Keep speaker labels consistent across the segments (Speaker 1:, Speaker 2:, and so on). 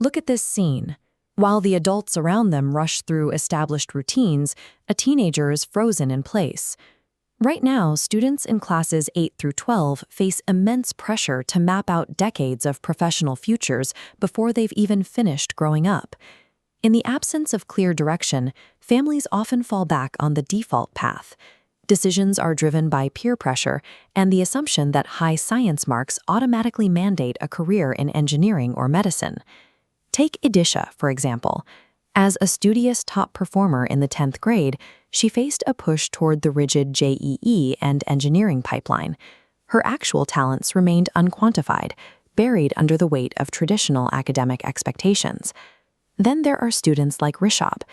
Speaker 1: Look at this scene. While the adults around them rush through established routines, a teenager is frozen in place. Right now, students in classes 8 through 12 face immense pressure to map out decades of professional futures before they've even finished growing up. In the absence of clear direction, families often fall back on the default path. Decisions are driven by peer pressure and the assumption that high science marks automatically mandate a career in engineering or medicine. Take Idisha, for example. As a studious top performer in the 10th grade, she faced a push toward the rigid JEE and engineering pipeline. Her actual talents remained unquantified, buried under the weight of traditional academic expectations. Then there are students like Rishabh.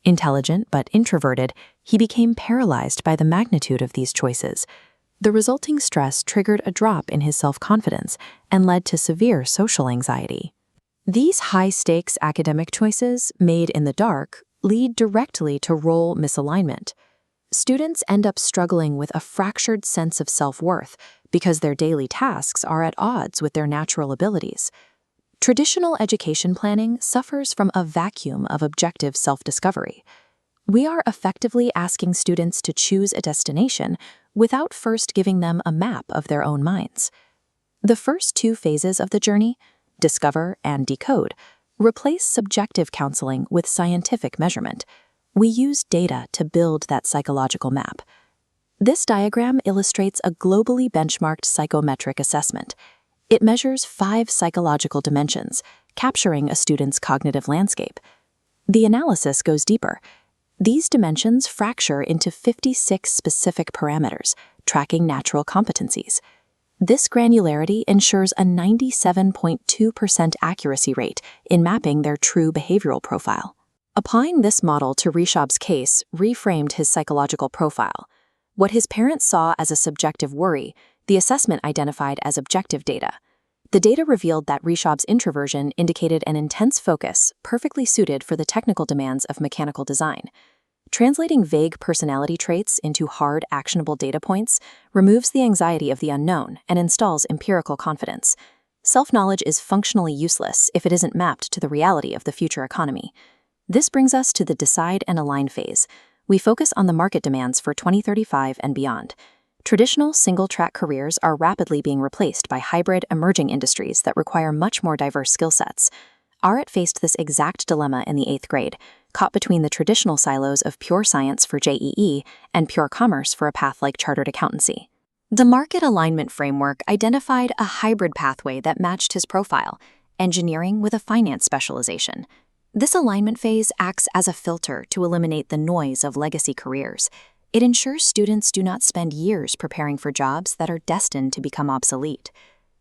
Speaker 1: Intelligent but introverted, he became paralyzed by the magnitude of these choices. The resulting stress triggered a drop in his self-confidence and led to severe social anxiety. These high-stakes academic choices, made in the dark, lead directly to role misalignment. Students end up struggling with a fractured sense of self-worth because their daily tasks are at odds with their natural abilities. Traditional education planning suffers from a vacuum of objective self-discovery. We are effectively asking students to choose a destination without first giving them a map of their own minds. The first two phases of the journey, discover and decode, replace subjective counseling with scientific measurement. We use data to build that psychological map. This diagram illustrates a globally benchmarked psychometric assessment. It measures 5 psychological dimensions, capturing a student's cognitive landscape. The analysis goes deeper. These dimensions fracture into 56 specific parameters, tracking natural competencies. This granularity ensures a 97.2% accuracy rate in mapping their true behavioral profile. Applying this model to Rishabh's case reframed his psychological profile. What his parents saw as a subjective worry, the assessment identified as objective data. The data revealed that Rishabh's introversion indicated an intense focus, perfectly suited for the technical demands of mechanical design. Translating vague personality traits into hard, actionable data points removes the anxiety of the unknown and installs empirical confidence. Self-knowledge is functionally useless if it isn't mapped to the reality of the future economy. This brings us to the decide and align phase. We focus on the market demands for 2035 and beyond. Traditional single-track careers are rapidly being replaced by hybrid, emerging industries that require much more diverse skill sets. Arit faced this exact dilemma in the 8th grade, caught between the traditional silos of pure science for JEE and pure commerce for a path like chartered accountancy. The market alignment framework identified a hybrid pathway that matched his profile, engineering with a finance specialization. This alignment phase acts as a filter to eliminate the noise of legacy careers. It ensures students do not spend years preparing for jobs that are destined to become obsolete.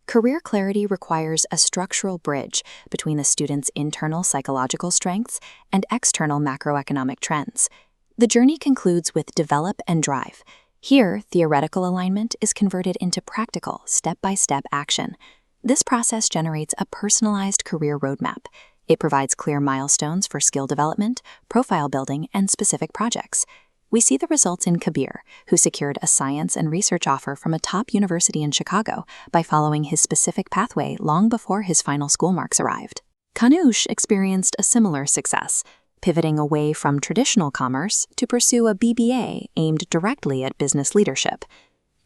Speaker 1: Career clarity requires a structural bridge between the student's internal psychological strengths and external macroeconomic trends. The journey concludes with develop and drive. Here, theoretical alignment is converted into practical, step-by-step action. This process generates a personalized career roadmap. It provides clear milestones for skill development, profile building, and specific projects. We see the results in Kabir, who secured a science and research offer from a top university in Chicago by following his specific pathway long before his final school marks arrived. Kanush experienced a similar success, pivoting away from traditional commerce to pursue a BBA aimed directly at business leadership.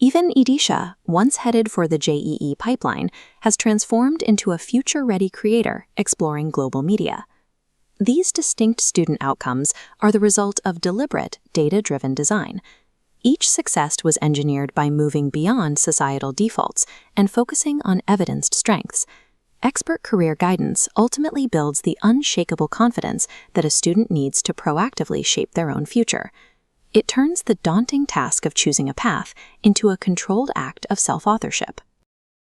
Speaker 1: Even Idisha, once headed for the JEE pipeline, has transformed into a future-ready creator exploring global media. These distinct student outcomes are the result of deliberate, data-driven design. Each success was engineered by moving beyond societal defaults and focusing on evidenced strengths. Expert career guidance ultimately builds the unshakable confidence that a student needs to proactively shape their own future. It turns the daunting task of choosing a path into a controlled act of self-authorship.